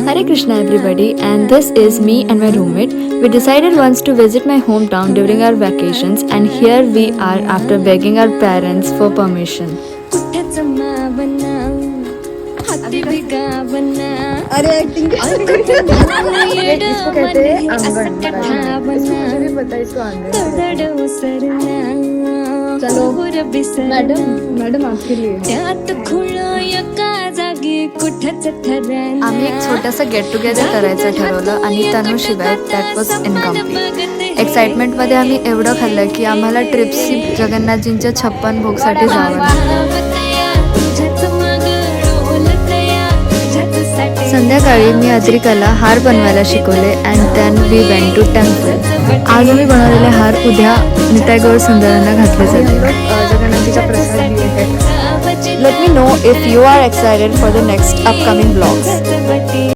Hare Krishna everybody, and this is me and my roommate. We decided once to visit my hometown during our vacations, and here we are after begging our parents for permission. अरे acting इसको कहते हैं आंगन। मुझे भी पता है इसको आंगन। चलो मैडम आपके लिए आम्ही एक छोटंसं गेट टुगेदर करायचं ठरवलं आणि तनुशिवाय दॅट वॉज इनकम्प्लीट. एक्साइटमेंटमध्ये आम्ही एवढं खाल्लं की आम्हाला ट्रिप्सी जगन्नाथजींच्या 56 भोगसाठी जावं लागलं. संध्याकाळी मी अद्रिकाला हार बनवायला शिकवले and then we went to temple. आज आम्ही बनवलेले हार उद्या निताई गौर सुंदरांना घातले जातील. जगन्नाथजीचा प्रसाद आहे. Let me know if you are excited for the next upcoming vlogs.